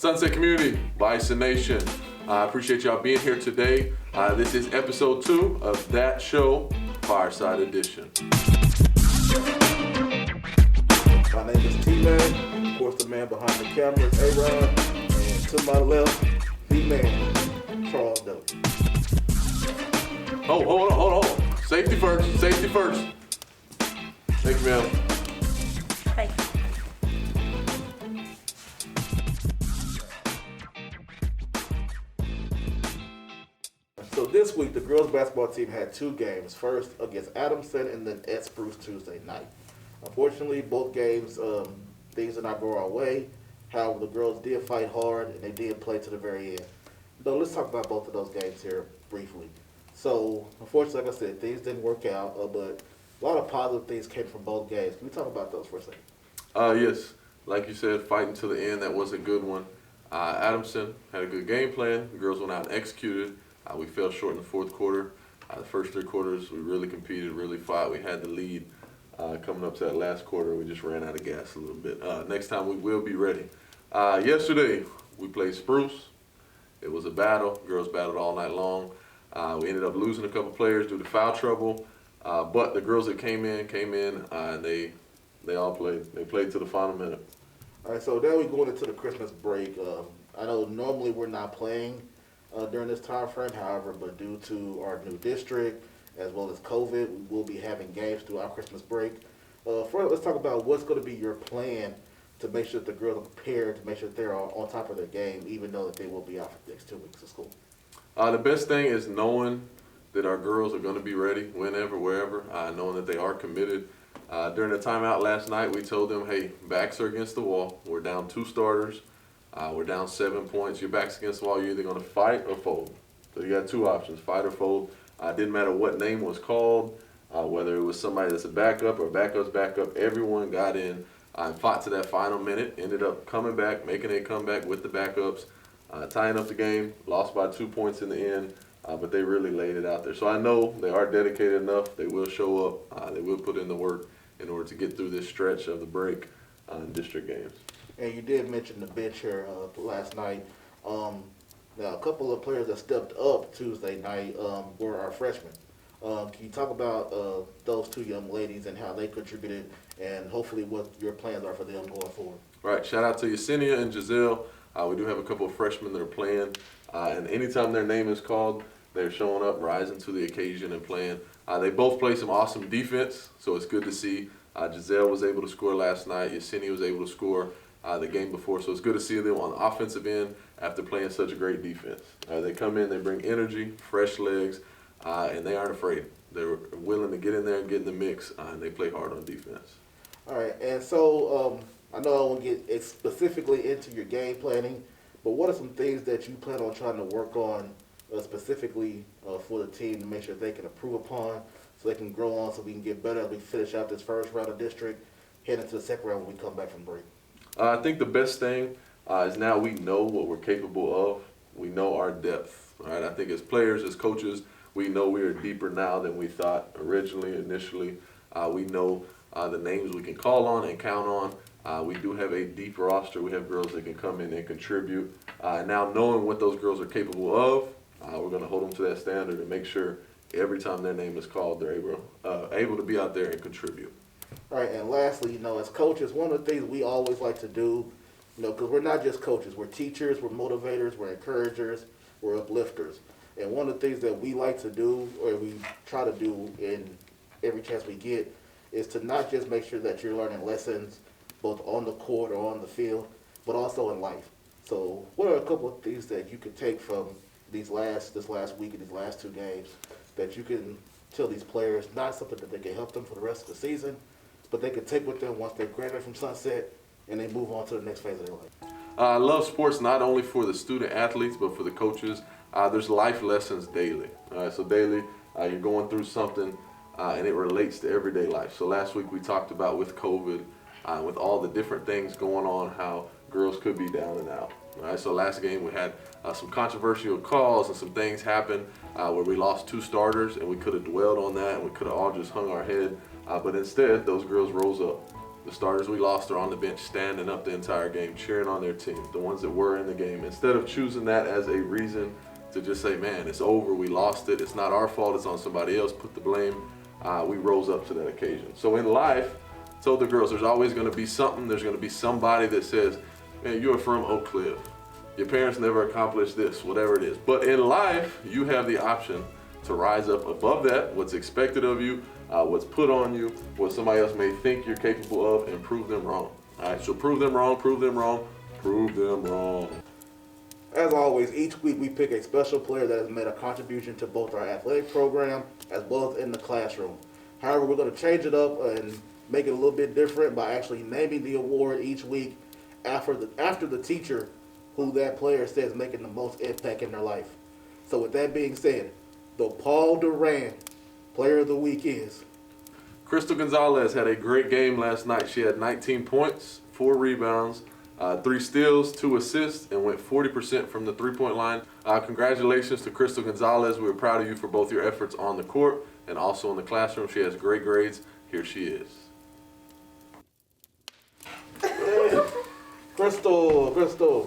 Sunset Community, Bison Nation. I appreciate y'all being here today. This is episode 2 of DAT SHOW, Fireside Edition. My name is T-Man, of course the man behind the camera is A-Rod, and to my left, the man, Charles W. Oh, hold on. Safety first. Thank you, ma'am. Hi. So this week, the girls basketball team had 2 games. First against Adamson and then at Spruce Tuesday night. Unfortunately, both games, things did not go our way. However, the girls did fight hard and they did play to the very end. So let's talk about both of those games here briefly. So, unfortunately, like I said, things didn't work out, but a lot of positive things came from both games. Can we talk about those for a second? Yes, like you said, fighting to the end, that was a good one. Adamson had a good game plan. The girls went out and executed. We fell short in the fourth quarter. The first 3 quarters, we really competed, really fought. We had the lead. Coming up to that last quarter, we just ran out of gas a little bit. Next time, we will be ready. Yesterday, we played Spruce. It was a battle. Girls battled all night long. We ended up losing a couple players due to foul trouble. But the girls that came in, and they all played. They played to the final minute. All right, so now we're going into the Christmas break. I know normally we're not playing during this time frame, however, but due to our new district, as well as COVID, we will be having games through our Christmas break. First, let's talk about what's going to be your plan to make sure that the girls are prepared, to make sure that they're on top of their game, even though that they will be out for the next 2 weeks of school. The best thing is knowing that our girls are going to be ready whenever, wherever, knowing that they are committed. During the timeout last night, we told them, hey, backs are against the wall. We're down 2 starters. We're down 7 points. Your back's against the wall. You're either going to fight or fold. So you got 2 options, fight or fold. Didn't matter what name was called, whether it was somebody that's a backup or backup's backup. Everyone got in and fought to that final minute, ended up coming back, making a comeback with the backups, tying up the game, lost by 2 points in the end, but they really laid it out there. So I know they are dedicated enough. They will show up. They will put in the work in order to get through this stretch of the break in district games. And you did mention the bench here last night. Now, a couple of players that stepped up Tuesday night were our freshmen. Can you talk about those 2 young ladies and how they contributed and hopefully what your plans are for them going forward? Right. Shout out to Yesenia and Giselle. We do have a couple of freshmen that are playing. And anytime their name is called, they're showing up, rising to the occasion and playing. They both play some awesome defense, so it's good to see. Giselle was able to score last night. Yesenia was able to score the game before, so it's good to see them on the offensive end after playing such a great defense. They come in, they bring energy, fresh legs, and they aren't afraid. They're willing to get in there and get in the mix, and they play hard on defense. All right, and so I know I won't get specifically into your game planning, but what are some things that you plan on trying to work on specifically for the team to make sure they can improve upon so they can grow on so we can get better as we finish out this first round of district, head into the second round when we come back from break? I think the best thing is now we know what we're capable of. We know our depth. Right? I think as players, as coaches, we know we are deeper now than we thought initially. We know the names we can call on and count on. We do have a deep roster. We have girls that can come in and contribute. Now knowing what those girls are capable of, we're going to hold them to that standard and make sure every time their name is called, they're able to be out there and contribute. All right, and lastly, as coaches, one of the things we always like to do, because we're not just coaches, we're teachers, we're motivators, we're encouragers, we're uplifters. And one of the things that we like to do, or we try to do in every chance we get, is to not just make sure that you're learning lessons both on the court or on the field, but also in life. So what are a couple of things that you could take from this last week and these last 2 games that you can tell these players, not something that they can help them for the rest of the season, but they can take with them once they graduate from Sunset and they move on to the next phase of their life? I love sports not only for the student athletes, but for the coaches. There's life lessons daily. So daily, you're going through something, and it relates to everyday life. So last week we talked about with COVID, with all the different things going on, how girls could be down and out. So last game we had some controversial calls and some things happened where we lost 2 starters, and we could have dwelled on that, and we could have all just hung our head. But instead, those girls rose up. The starters we lost are on the bench standing up the entire game, cheering on their team, the ones that were in the game. Instead of choosing that as a reason to just say, man, it's over, we lost it, it's not our fault, it's on somebody else, put the blame, we rose up to that occasion. So in life, I told the girls, there's always going to be something, there's going to be somebody that says, man, you're from Oak Cliff. Your parents never accomplished this, whatever it is. But in life, you have the option to rise up above that, what's expected of you, what's put on you, what somebody else may think you're capable of, and prove them wrong. All right, so prove them wrong, prove them wrong, prove them wrong. As always, each week we pick a special player that has made a contribution to both our athletic program as well as in the classroom. However, we're going to change it up and make it a little bit different by actually naming the award each week after the teacher who that player says making the most impact in their life. So with that being said, the Paul Duran Player of the Week is Crystal Gonzalez had a great game last night. She had 19 points, 4 rebounds, 3 steals, 2 assists, and went 40% from the three-point line. Congratulations to Crystal Gonzalez. We're proud of you for both your efforts on the court and also in the classroom. She has great grades. Here she is. Crystal,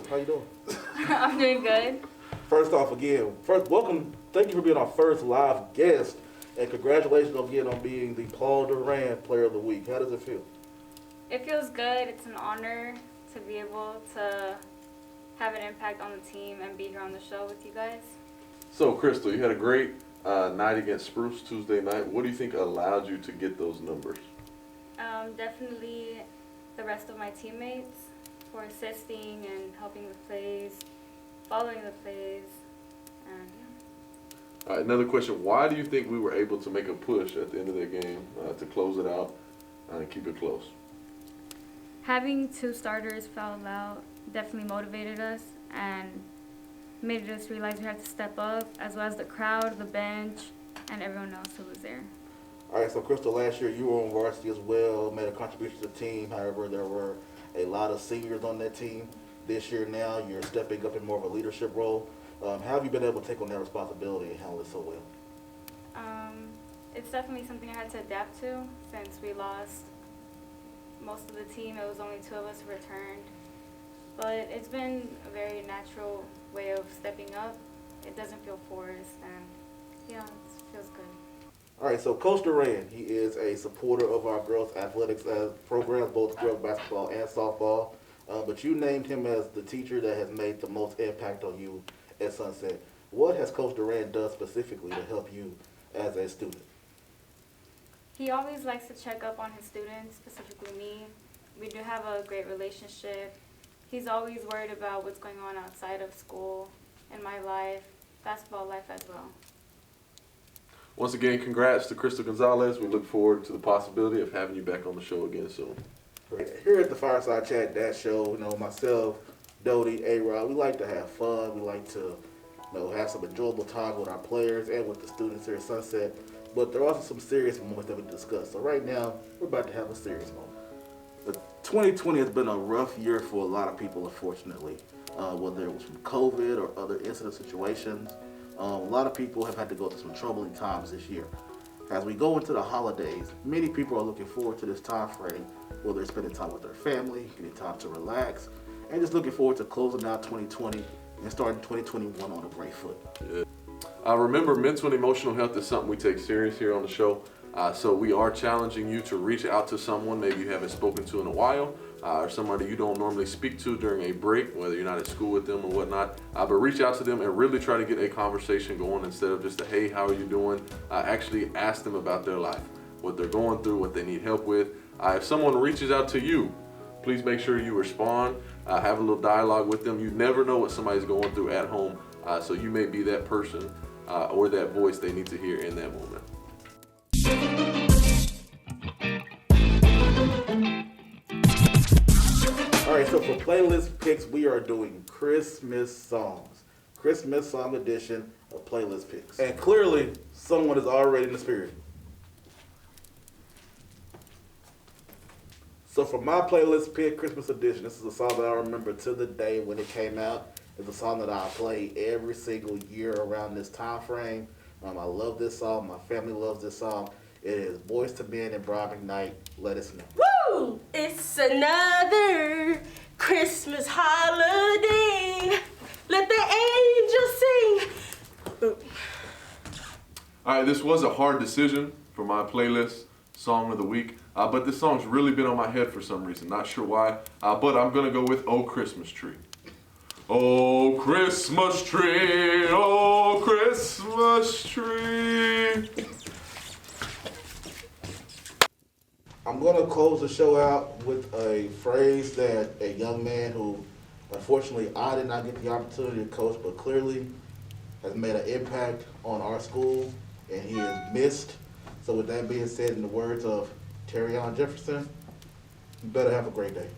how you doing? I'm doing good. First off, welcome. Thank you for being our first live guest, and congratulations again on being the Paul Duran Player of the Week. How does it feel? It feels good. It's an honor to be able to have an impact on the team and be here on the show with you guys. So, Crystal, you had a great night against Spruce Tuesday night. What do you think allowed you to get those numbers? Definitely the rest of my teammates for assisting and helping with plays, following the plays, and yeah. All right, another question. Why do you think we were able to make a push at the end of that game to close it out and keep it close? Having 2 starters foul out definitely motivated us and made us realize we had to step up, as well as the crowd, the bench, and everyone else who was there. All right, so Crystal, last year you were on varsity as well, made a contribution to the team. However, there were a lot of seniors on that team. This year now, you're stepping up in more of a leadership role. How have you been able to take on that responsibility and handle it so well? It's definitely something I had to adapt to since we lost most of the team. It was only 2 of us who returned. But it's been a very natural way of stepping up. It doesn't feel forced, and yeah, it feels good. All right, so Coach Duran, he is a supporter of our girls' athletics program, both girls basketball and softball. But you named him as the teacher that has made the most impact on you at Sunset. What has Coach Duran done specifically to help you as a student? He always likes to check up on his students, specifically me. We do have a great relationship. He's always worried about what's going on outside of school, in my life, basketball life as well. Once again, congrats to Crystal Gonzalez. We look forward to the possibility of having you back on the show again soon. Here at the Fireside Chat DAT Show, myself, Dodie, A-Rod, we like to have fun. We like to have some enjoyable time with our players and with the students here at Sunset. But there are also some serious moments that we discuss. So right now, we're about to have a serious moment. But 2020 has been a rough year for a lot of people, unfortunately. Whether it was from COVID or other incident situations. A lot of people have had to go through some troubling times this year. As we go into the holidays, many people are looking forward to this time frame, whether they're spending time with their family, getting time to relax, and just looking forward to closing out 2020 and starting 2021 on a great foot. Yeah. Remember, mental and emotional health is something we take serious here on the show. So we are challenging you to reach out to someone maybe you haven't spoken to in a while, or somebody you don't normally speak to during a break, whether you're not at school with them or whatnot. But reach out to them and really try to get a conversation going instead of just a, hey, how are you doing? Actually ask them about their life, what they're going through, what they need help with. If someone reaches out to you, please make sure you respond, have a little dialogue with them. You never know what somebody's going through at home, so you may be that person or that voice they need to hear in that moment. All right, so for playlist picks, we are doing Christmas songs. Christmas song edition of playlist picks. And clearly, someone is already in the spirit. So for my playlist pick, Christmas edition, this is a song that I remember to the day when it came out. It's a song that I play every single year around this time frame. I love this song. My family loves this song. It is Boyz II Men and Brian McKnight, Let It Snow. Woo! Woo! It's another Christmas holiday. Let the angels sing. All right, this was a hard decision for my playlist song of the week, but this song's really been on my head for some reason. Not sure why, but I'm gonna go with "Oh Christmas Tree." Oh Christmas tree, oh Christmas tree. I'm going to close the show out with a phrase that a young man who, unfortunately, I did not get the opportunity to coach, but clearly has made an impact on our school, and he is missed. So with that being said, in the words of Terrion Jefferson, you better have a great day.